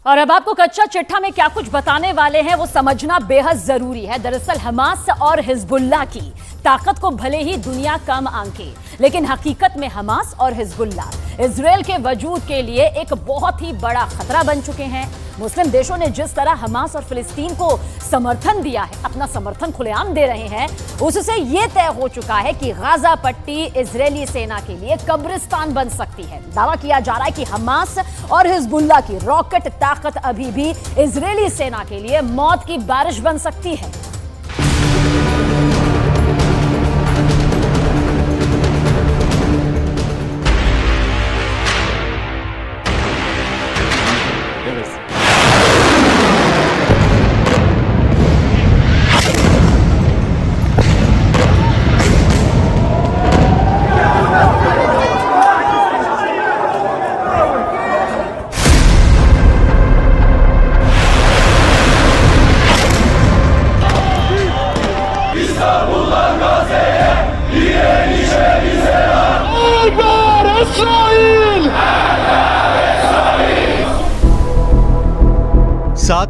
और अब आपको कच्चा चिट्ठा में क्या कुछ बताने वाले हैं वो समझना बेहद जरूरी है। दरअसल हमास और हिजबुल्लाह की ताकत को भले ही दुनिया कम आंके, लेकिन हकीकत में हमास और हिजबुल्लाह इजराइल के वजूद के लिए एक बहुत ही बड़ा खतरा बन चुके हैं। मुस्लिम देशों ने जिस तरह हमास और फिलिस्तीन को समर्थन दिया है, अपना समर्थन खुलेआम दे रहे हैं, उससे यह तय हो चुका है कि गाजा पट्टी इजरायली सेना के लिए कब्रिस्तान बन सकती है। दावा किया जा रहा है कि हमास और हिजबुल्लाह की रॉकेट ताकत अभी भी इजरायली सेना के लिए मौत की बारिश बन सकती है।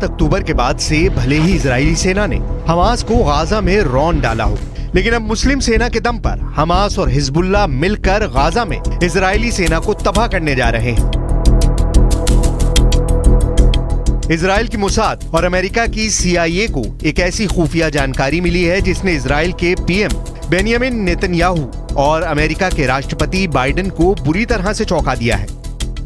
अक्टूबर के बाद से भले ही इजरायली सेना ने हमास को गाजा में रौंद डाला हो, लेकिन अब मुस्लिम सेना के दम पर हमास और हिजबुल्लाह मिलकर गाजा में इजरायली सेना को तबाह करने जा रहे हैं। इजराइल की मोसाद और अमेरिका की CIA को एक ऐसी खुफिया जानकारी मिली है जिसने इजराइल के PM बेंयामिन नेतन्याहू और अमेरिका के राष्ट्रपति बाइडेन को बुरी तरह से चौंका दिया है।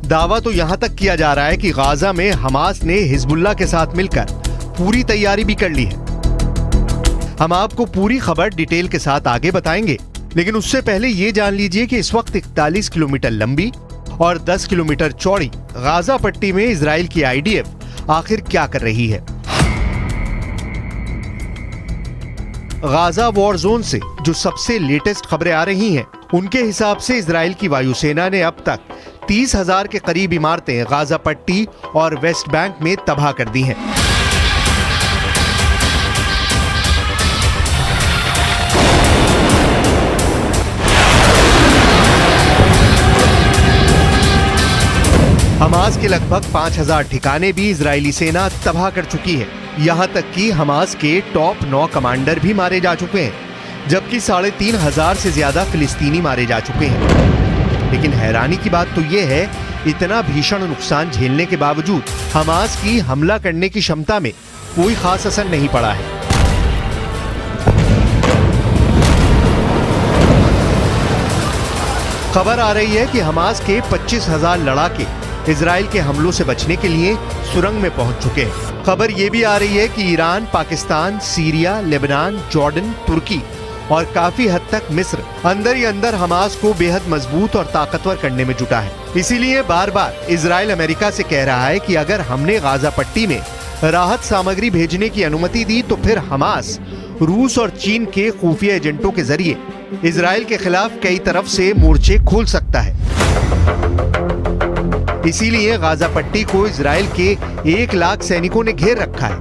दावा तो यहां तक किया जा रहा है कि गाजा में हमास ने हिजबुल्लाह के साथ मिलकर पूरी तैयारी भी कर ली है। हम आपको पूरी खबर डिटेल के साथ आगे बताएंगे, लेकिन उससे पहले ये जान लीजिए कि इस वक्त 41 किलोमीटर लंबी और 10 किलोमीटर चौड़ी गाजा पट्टी में इजराइल की IDF आखिर क्या कर रही है। गाजा वॉर जोन से जो सबसे लेटेस्ट खबरें आ रही हैं, उनके हिसाब से इजराइल की वायुसेना ने अब तक 30,000 के करीब इमारतें गाजा पट्टी और वेस्ट बैंक में तबाह कर दी हैं। हमास के लगभग 5,000 ठिकाने भी इजरायली सेना तबाह कर चुकी है। यहां तक कि हमास के टॉप 9 कमांडर भी मारे जा चुके हैं, जबकि 3,500 से ज्यादा फिलिस्तीनी मारे जा चुके हैं। लेकिन हैरानी की बात तो यह है, इतना भीषण नुकसान झेलने के बावजूद हमास की हमला करने की क्षमता में कोई खास असर नहीं पड़ा है। खबर आ रही है कि हमास के 25,000 लड़ाके इजराइल के हमलों से बचने के लिए सुरंग में पहुंच चुके हैं। खबर यह भी आ रही है कि Iran, Pakistan, Syria, Lebanon, Jordan, तुर्की और काफी हद तक मिस्र अंदर ही अंदर हमास को बेहद मजबूत और ताकतवर करने में जुटा है। इसीलिए बार बार इजराइल अमेरिका से कह रहा है कि अगर हमने गाजा पट्टी में राहत सामग्री भेजने की अनुमति दी तो फिर हमास रूस और चीन के खुफिया एजेंटों के जरिए इजराइल के खिलाफ कई तरफ से मोर्चे खोल सकता है। इसीलिए गाजा पट्टी को इजराइल के 1 लाख सैनिकों ने घेर रखा है।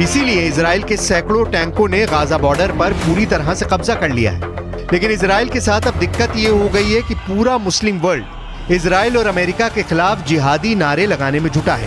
इसीलिए इजराइल के सैकड़ों टैंकों ने गाजा बॉर्डर पर पूरी तरह से कब्जा कर लिया है। लेकिन इजराइल के साथ अब दिक्कत ये हो गई है कि पूरा मुस्लिम वर्ल्ड इजराइल और अमेरिका के खिलाफ जिहादी नारे लगाने में जुटा है।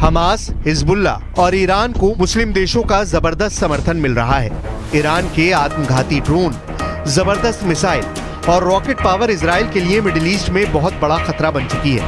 हमास, हिजबुल्लाह और ईरान को मुस्लिम देशों का जबरदस्त समर्थन मिल रहा है। ईरान के आत्मघाती ड्रोन, जबरदस्त मिसाइल और रॉकेट पावर इजराइल के लिए मिडिल ईस्ट में बहुत बड़ा खतरा बन चुकी है।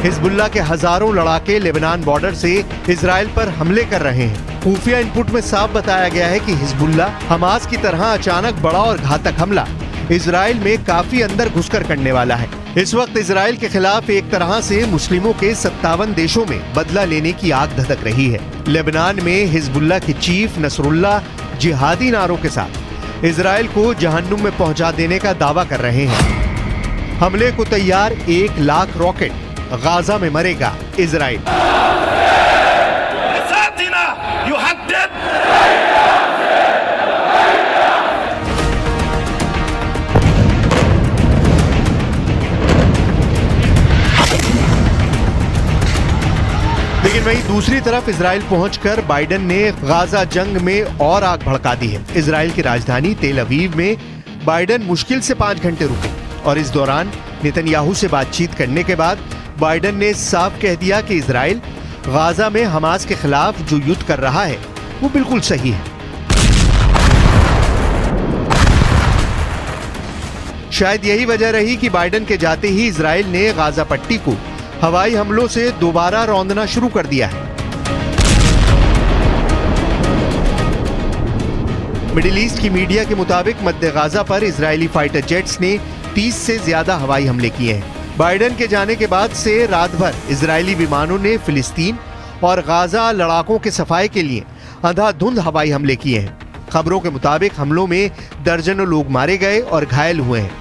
हिजबुल्लाह के हजारों लड़ाके लेबनान बॉर्डर से इजराइल पर हमले कर रहे हैं। खुफिया इनपुट में साफ बताया गया है कि हिजबुल्लाह हमास की तरह अचानक बड़ा और घातक हमला इजराइल में काफी अंदर घुसकर करने वाला है। इस वक्त इजराइल के खिलाफ एक तरह से मुस्लिमों के 57 देशों में बदला लेने की आग धधक रही है। लेबनान में हिजबुल्लाह के चीफ नसरुल्लाह जिहादी नारों के साथ इजराइल को जहन्नुम में पहुंचा देने का दावा कर रहे हैं। हमले को तैयार 1 लाख रॉकेट, गाजा में मरेगा इजराइल। लेकिन वहीं दूसरी तरफ इजराइल पहुंचकर बाइडेन ने गाजा जंग में और आग भड़का दी है। इजराइल की राजधानी तेल अवीव में बाइडेन मुश्किल से 5 घंटे रुके और इस दौरान नेतन्याहू से बातचीत करने के बाद बाइडेन ने साफ कह दिया कि इजराइल गाजा में हमास के खिलाफ जो युद्ध कर रहा है वो बिल्कुल सही है। शायद यही वजह रही कि बाइडेन के जाते ही इजराइल ने गाजा पट्टी को हवाई हमलों से दोबारा रौंदना शुरू कर दिया है। मिडिल ईस्ट की मीडिया के मुताबिक मध्य गाजा पर इजरायली फाइटर जेट्स ने 30 से ज्यादा हवाई हमले किए हैं। बाइडेन के जाने के बाद से रात भर इजरायली विमानों ने फिलिस्तीन और गाजा लड़ाकों के सफाई के लिए अंधाधुंध हवाई हमले किए हैं। खबरों के मुताबिक हमलों में दर्जनों लोग मारे गए और घायल हुए हैं।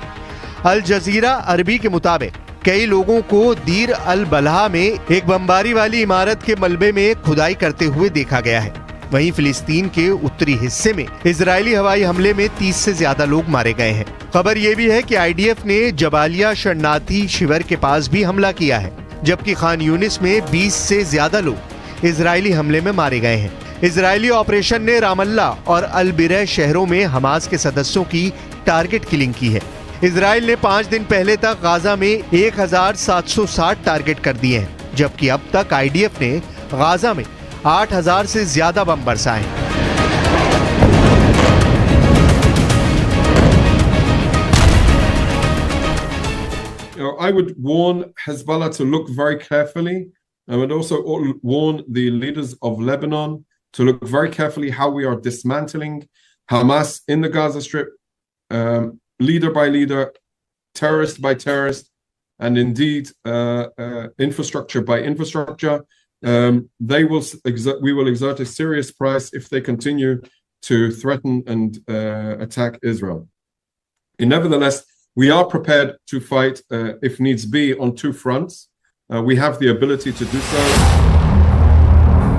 अल जजीरा अरबी के मुताबिक कई लोगों को दीर अल बलहा में एक बमबारी वाली इमारत के मलबे में खुदाई करते हुए देखा गया है। वहीं फिलिस्तीन के उत्तरी हिस्से में इजरायली हवाई हमले में 30 से ज्यादा लोग मारे गए हैं। खबर यह भी है कि आईडीएफ ने जबालिया शरणार्थी शिविर के पास भी हमला किया है, जबकि खान यूनिस में 20 से ज्यादा लोग इजरायली हमले में मारे गए हैं। इजरायली ऑपरेशन ने रामल्ला और अल बिरह शहरों में हमास के सदस्यों की टारगेट किलिंग की है। इजराइल ने 5 दिन पहले तक गाजा में 1760 टारगेट कर दिए हैं, जबकि अब तक आईडीएफ ने गाजा में 8000 से ज्यादा बम बरसाए हैं। I would warn Hezbollah to look very carefully. I would also warn the leaders of Lebanon to look very carefully how we are dismantling Hamas in the Gaza Strip, leader by leader, terrorist by terrorist, and indeed infrastructure by infrastructure. We will exert a serious price if they continue to threaten and attack Israel. Nevertheless, we are prepared to fight if needs be on 2 fronts. We have the ability to do so.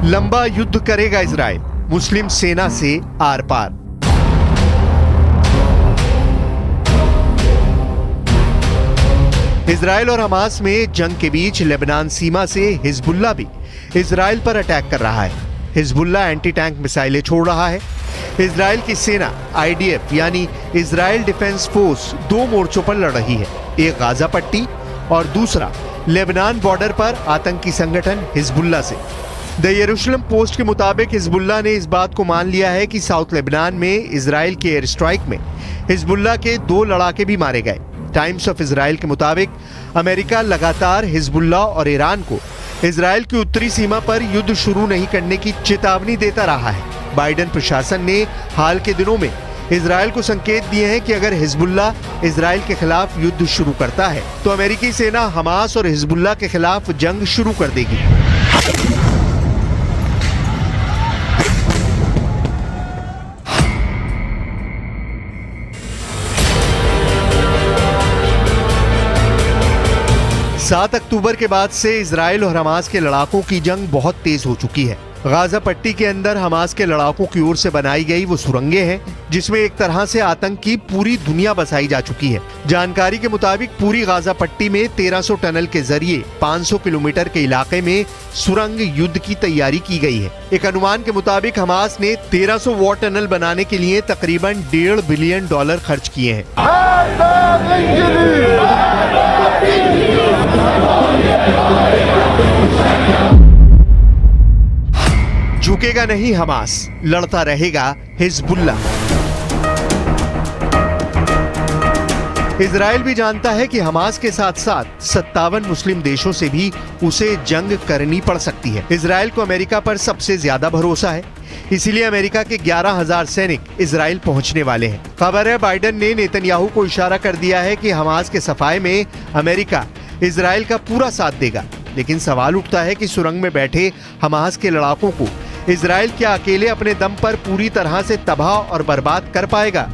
लंबा युद्ध करेगा Israel मुस्लिम सेना से are par. Israel और Hamas में जंग के बीच Lebanon सीमा से हिजबुल्लाह भी इजराइल पर अटैक कर रहा है। हिजबुल्लाह एंटी टैंक मिसाइलें छोड़ रहा है। इजराइल की सेना आईडीएफ यानी इजराइल डिफेंस फोर्स 2 मोर्चों पर लड़ रही है, एक गाजा पट्टी और दूसरा लेबनान बॉर्डर पर आतंकी संगठन हिजबुल्लाह से। द यरूशलेम पोस्ट के मुताबिक हिजबुल्लाह ने इस बात को मान लिया है कि साउथ लेबनान में इजराइल के एयर स्ट्राइक में हिजबुल्लाह के 2 लड़ाके भी मारे गए। टाइम्स ऑफ इजराइल के मुताबिक अमेरिका लगातार हिजबुल्लाह और ईरान को इजराइल की उत्तरी सीमा पर युद्ध शुरू नहीं करने की चेतावनी देता रहा है। बाइडेन प्रशासन ने हाल के दिनों में इजराइल को संकेत दिए हैं कि अगर हिजबुल्लाह इजराइल के खिलाफ युद्ध शुरू करता है तो अमेरिकी सेना हमास और हिजबुल्लाह के खिलाफ जंग शुरू कर देगी। सात अक्टूबर के बाद से इजराइल और हमास के लड़ाकों की जंग बहुत तेज हो चुकी है। गाजा पट्टी के अंदर हमास के लड़ाकों की ओर से बनाई गई वो सुरंगें हैं जिसमें एक तरह से आतंक की पूरी दुनिया बसाई जा चुकी है। जानकारी के मुताबिक पूरी गाजा पट्टी में 1300 टनल के जरिए 500 किलोमीटर के इलाके में सुरंग युद्ध की तैयारी की गई है। एक अनुमान के मुताबिक हमास ने 1300 वॉर टनल बनाने के लिए तकरीबन $1.5 बिलियन खर्च किए हैं। झुकेगा नहीं हमास, लड़ता रहेगा हिजबुल्लाह। इजराइल भी जानता है कि हमास के साथ साथ 57 मुस्लिम देशों से भी उसे जंग करनी पड़ सकती है। इजराइल को अमेरिका पर सबसे ज्यादा भरोसा है, इसीलिए अमेरिका के 11,000 सैनिक इजराइल पहुंचने वाले हैं। खबर है बाइडेन ने नेतन्याहू को इशारा कर दिया है कि हमास के सफाए में अमेरिका इजराइल का पूरा साथ देगा। लेकिन सवाल उठता है कि सुरंग में बैठे हमास के लड़ाकों को इजराइल क्या अकेले अपने दम पर पूरी तरह से तबाह और बर्बाद कर पाएगा?